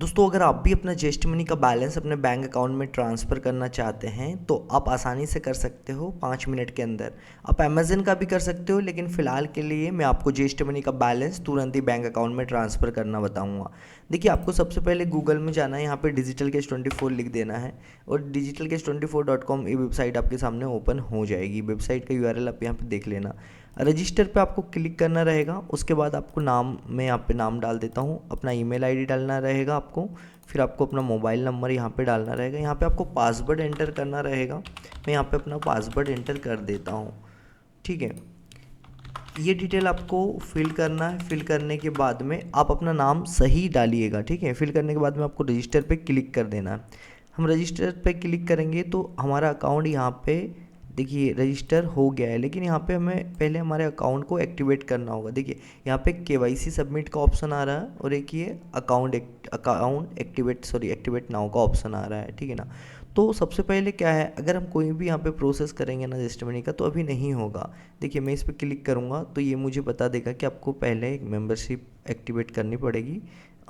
दोस्तों, अगर आप भी अपना जेस्ट मनी का बैलेंस अपने बैंक अकाउंट में ट्रांसफ़र करना चाहते हैं तो आप आसानी से कर सकते हो 5 मिनट के अंदर। आप अमेज़न का भी कर सकते हो, लेकिन फ़िलहाल के लिए मैं आपको जेस्ट मनी का बैलेंस तुरंत ही बैंक अकाउंट में ट्रांसफ़र करना बताऊंगा। देखिए, आपको सबसे पहले गूगल में जाना है, यहाँ पे डिजिटल कैश 24 लिख देना है और digitalcash24.com ये वेबसाइट आपके सामने ओपन हो जाएगी। वेबसाइट का यूआरएल आप यहाँ पे देख लेना। रजिस्टर पे आपको क्लिक करना रहेगा। उसके बाद आपको नाम, मैं यहाँ पे नाम डाल देता हूँ, अपना ईमेल आईडी डालना रहेगा आपको। फिर आपको अपना मोबाइल नंबर यहाँ पे डालना रहेगा। यहाँ पे आपको पासवर्ड एंटर करना रहेगा। मैं यहाँ पे अपना पासवर्ड एंटर कर देता हूँ। ठीक है, ये डिटेल आपको फिल करना है। फिल करने के बाद में आप अपना नाम सही डालिएगा। ठीक है, फिल करने के बाद में आपको रजिस्टर पे क्लिक कर देना है। हम रजिस्टर पे क्लिक करेंगे तो हमारा अकाउंट यहाँ पे देखिए रजिस्टर हो गया है, लेकिन यहाँ पे हमें पहले हमारे अकाउंट को एक्टिवेट करना होगा। देखिए, यहाँ पे केवाईसी सबमिट का ऑप्शन आ रहा है और एक ये अकाउंट एक्टिवेट नाउ का ऑप्शन आ रहा है। ठीक है ना। तो सबसे पहले क्या है, अगर हम कोई भी यहाँ पे प्रोसेस करेंगे ना जेस्ट मनी का, तो अभी नहीं होगा। देखिए, मैं इस पर क्लिक करूँगा तो ये मुझे बता देगा कि आपको पहले एक मेंबरशिप एक्टिवेट करनी पड़ेगी।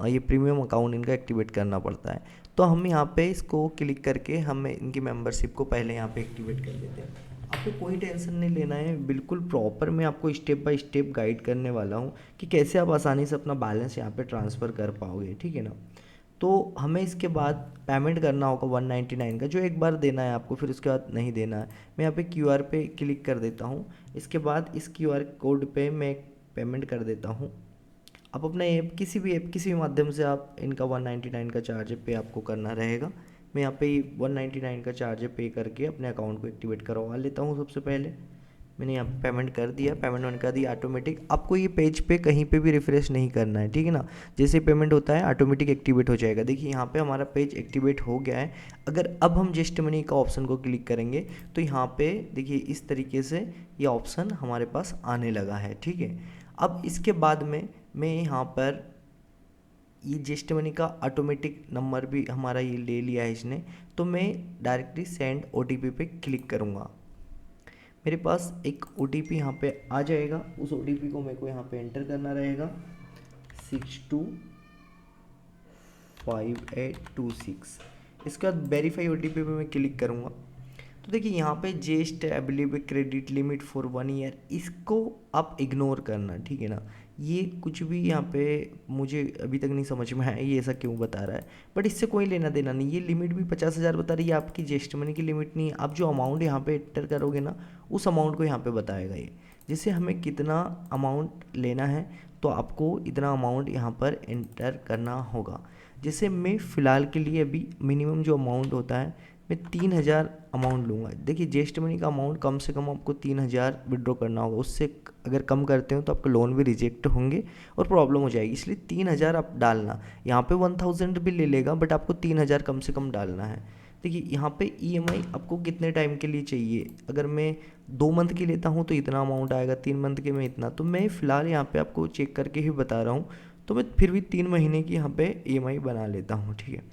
ये प्रीमियम अकाउंट इनका एक्टिवेट करना पड़ता है। तो हम यहाँ पे इसको क्लिक करके हम इनकी मेंबरशिप को पहले यहाँ पे एक्टिवेट कर देते हैं। आपको कोई टेंशन नहीं लेना है, बिल्कुल प्रॉपर मैं आपको स्टेप बाय स्टेप गाइड करने वाला हूँ कि कैसे आप आसानी से अपना बैलेंस यहाँ पे ट्रांसफ़र कर पाओगे। ठीक है ना। तो हमें इसके बाद पेमेंट करना होगा 199 का, जो एक बार देना है आपको, फिर उसके बाद नहीं देना है। मैं यहाँ पे क्यूआर पे क्लिक कर देता हूँ। इसके बाद इस क्यूआर कोड पे मैं पेमेंट कर देता हूँ। आप अपना ऐप, किसी भी माध्यम से आप इनका 199 का चार्ज पे आपको करना रहेगा। मैं यहाँ पे 199 का चार्ज पे करके अपने अकाउंट को एक्टिवेट करवा लेता हूँ। सबसे पहले मैंने यहाँ पेमेंट कर दिया। पेमेंट मैंने कर दिया ऑटोमेटिक। आपको ये पेज पे कहीं पे भी रिफ्रेश नहीं करना है। ठीक है ना। जैसे पेमेंट होता है ऑटोमेटिक एक्टिवेट हो जाएगा। देखिए, यहाँ पे हमारा पेज एक्टिवेट हो गया है। अगर अब हम जेस्ट मनी का ऑप्शन को क्लिक करेंगे तो यहाँ पे देखिए इस तरीके से ये ऑप्शन हमारे पास आने लगा है। ठीक है। अब इसके बाद में मैं यहाँ पर ये जेस्ट मनी का ऑटोमेटिक नंबर भी हमारा ये ले लिया है इसने, तो मैं डायरेक्टली सेंड ओटीपी पे क्लिक करूँगा। मेरे पास एक ओटीपी यहाँ पे आ जाएगा। उस ओटीपी को मेरे को यहाँ पे एंटर करना रहेगा, 625826। इसके बाद वेरीफाई ओटीपी पे मैं क्लिक करूँगा। तो देखिए, यहाँ पे just available credit limit for 1 year, इसको आप इग्नोर करना। ठीक है ना। ये कुछ भी यहाँ पे मुझे अभी तक नहीं समझ में आया ये ऐसा क्यों बता रहा है, बट इससे कोई लेना देना नहीं। ये लिमिट भी 50,000 बता रही है, आपकी जेस्ट मनी की लिमिट नहीं है। आप जो अमाउंट यहाँ पे एंटर करोगे ना, उस अमाउंट को यहाँ पे बताएगा ये। जैसे हमें कितना अमाउंट लेना है तो आपको इतना अमाउंट यहाँ पर एंटर करना होगा। जैसे मैं फ़िलहाल के लिए अभी मिनिमम जो अमाउंट होता है, मैं 3,000 अमाउंट लूँगा। देखिए, जेस्ट मनी का अमाउंट कम से कम आपको 3,000 विड्रॉ करना होगा। उससे अगर कम करते हो तो आपका लोन भी रिजेक्ट होंगे और प्रॉब्लम हो जाएगी। इसलिए 3,000 आप डालना। यहाँ पे 1,000 भी ले लेगा, बट आपको 3,000 कम से कम डालना है। देखिए, यहाँ पे ईएमआई आपको कितने टाइम के लिए चाहिए। अगर मैं 2 मंथ की लेता हूँ तो इतना अमाउंट आएगा, 3 मंथ के में इतना। तो मैं फ़िलहाल यहाँ पे आपको चेक करके ही बता रहा हूँ। तो मैं फिर भी 3 महीने की यहाँ पे ईएमआई बना लेता हूँ। ठीक है।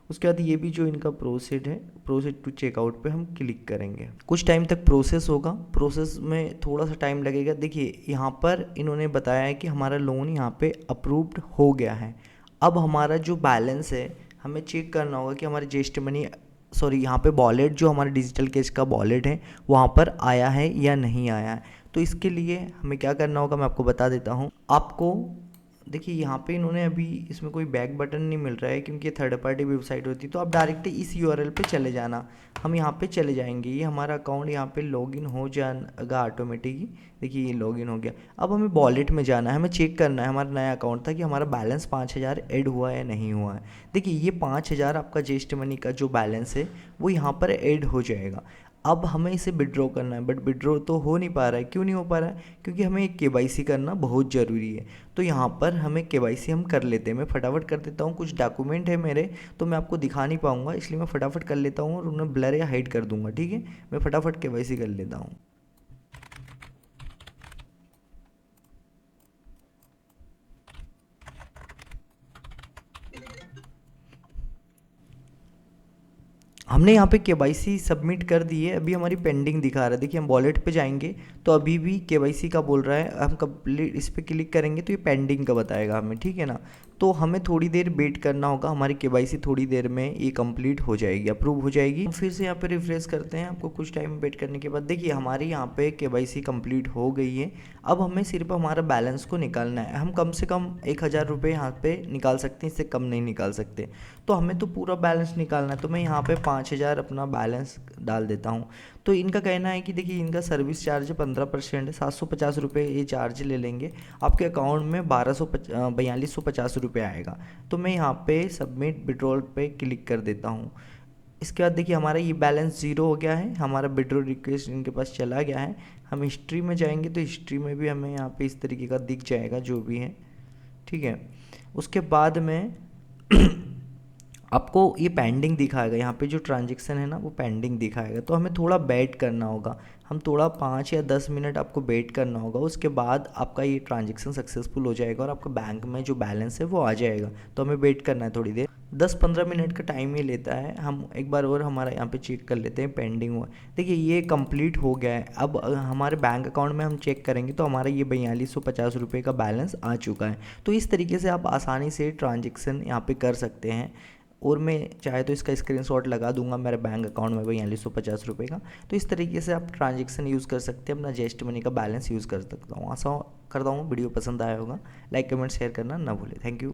उसके बाद ये भी जो इनका प्रोसेस है, प्रोसेस टू चेकआउट पे हम क्लिक करेंगे। कुछ टाइम तक प्रोसेस होगा। प्रोसेस में थोड़ा सा टाइम लगेगा। देखिए, यहाँ पर इन्होंने बताया है कि हमारा लोन यहाँ पे अप्रूव्ड हो गया है। अब हमारा जो बैलेंस है हमें चेक करना होगा कि हमारे जेस्ट मनी, सॉरी, यहाँ पे वॉलेट, जो हमारा डिजिटल कैश का वॉलेट है, वहाँ पर आया है या नहीं आया है। तो इसके लिए हमें क्या करना होगा मैं आपको बता देता हूँ। आपको देखिए, यहाँ पे इन्होंने अभी इसमें कोई बैक बटन नहीं मिल रहा है क्योंकि ये थर्ड पार्टी वेबसाइट होती है। तो आप डायरेक्ट इस यूआरएल पे चले जाना। हम यहाँ पे चले जाएंगे। ये हमारा अकाउंट यहाँ पे लॉगिन हो जाएगा ऑटोमेटिकली। देखिए, ये लॉगिन हो गया। अब हमें वॉलेट में जाना है। हमें चेक करना है, हमारा नया अकाउंट था, कि हमारा बैलेंस 5,000 ऐड हुआ है या नहीं हुआ है। देखिए, ये 5,000 आपका जेस्ट मनी का जो बैलेंस है वो यहाँ पर ऐड हो जाएगा। अब हमें इसे विड्रॉ करना है, बट विड्रॉ तो हो नहीं पा रहा है। क्यों नहीं हो पा रहा है? क्योंकि हमें एक केवाईसी करना बहुत ज़रूरी है। तो यहाँ पर हमें केवाईसी हम कर लेते हैं। मैं फटाफट कर देता हूँ। कुछ डॉक्यूमेंट है मेरे, तो मैं आपको दिखा नहीं पाऊँगा, इसलिए मैं फटाफट कर लेता हूँ और उन्हें ब्लर या हाइड कर दूँगा। ठीक है, मैं फटाफट केवाईसी कर लेता हूँ। हमने यहाँ पे केवाईसी सबमिट कर दी है। अभी हमारी पेंडिंग दिखा रहा है। देखिए, हम वॉलेट पे जाएंगे तो अभी भी केवाईसी का बोल रहा है। हम कंप्लीट इस पर क्लिक करेंगे तो ये पेंडिंग का बताएगा हमें। ठीक है ना। तो हमें थोड़ी देर वेट करना होगा, हमारी केवाईसी थोड़ी देर में ये कंप्लीट हो जाएगी, अप्रूव हो जाएगी। फिर से यहाँ पे रिफ्रेश करते हैं। आपको कुछ टाइम वेट करने के बाद देखिए हमारी यहाँ पे केवाईसी कंप्लीट हो गई है। अब हमें सिर्फ हमारा बैलेंस को निकालना है। हम कम से कम 1000 रुपये यहाँ पे निकाल सकते हैं, इससे कम नहीं निकाल सकते। तो हमें तो पूरा बैलेंस निकालना है, तो मैं यहाँ पे 5000 अपना बैलेंस डाल देता हूँ। तो इनका कहना है कि देखिए इनका सर्विस चार्ज 15% है, 750 रुपये ये चार्ज ले लेंगे। आपके अकाउंट में 4250 रुपये आएगा। तो मैं यहाँ पे सबमिट विड्रॉल पे क्लिक कर देता हूँ। इसके बाद देखिए हमारा ये बैलेंस ज़ीरो हो गया है, हमारा विड्रॉल रिक्वेस्ट इनके पास चला गया है। हम हिस्ट्री में जाएंगे तो हिस्ट्री में भी हमें यहाँ पे इस तरीके का दिख जाएगा जो भी है, ठीक है। उसके बाद में आपको ये पेंडिंग दिखाएगा, यहाँ पे जो ट्रांजेक्शन है ना वो पेंडिंग दिखाएगा। तो हमें थोड़ा वेट करना होगा, हम थोड़ा 5 या 10 मिनट आपको वेट करना होगा। उसके बाद आपका ये ट्रांजेक्शन सक्सेसफुल हो जाएगा और आपका बैंक में जो बैलेंस है वो आ जाएगा। तो हमें वेट करना है थोड़ी देर, 10-15 मिनट का टाइम ही लेता है। हम एक बार और हमारा यहाँ पे चेक कर लेते हैं पेंडिंग हुआ। देखिए ये कंप्लीट हो गया है। अब हमारे बैंक अकाउंट में हम चेक करेंगे तो हमारा ये 4250 रुपये का बैलेंस आ चुका है। तो इस तरीके से आप आसानी से ट्रांजेक्शन यहाँ पे कर सकते हैं। और मैं चाहे तो इसका स्क्रीनशॉट लगा दूंगा मेरे बैंक अकाउंट में 4250 रुपये का। तो इस तरीके से आप ट्रांजेक्शन यूज़ कर सकते हैं, अपना जेस्ट मनी का बैलेंस यूज़ कर सकता हूँ। आशा करता हूँ वीडियो पसंद आया होगा। लाइक कमेंट शेयर करना ना भूलें। Thank you.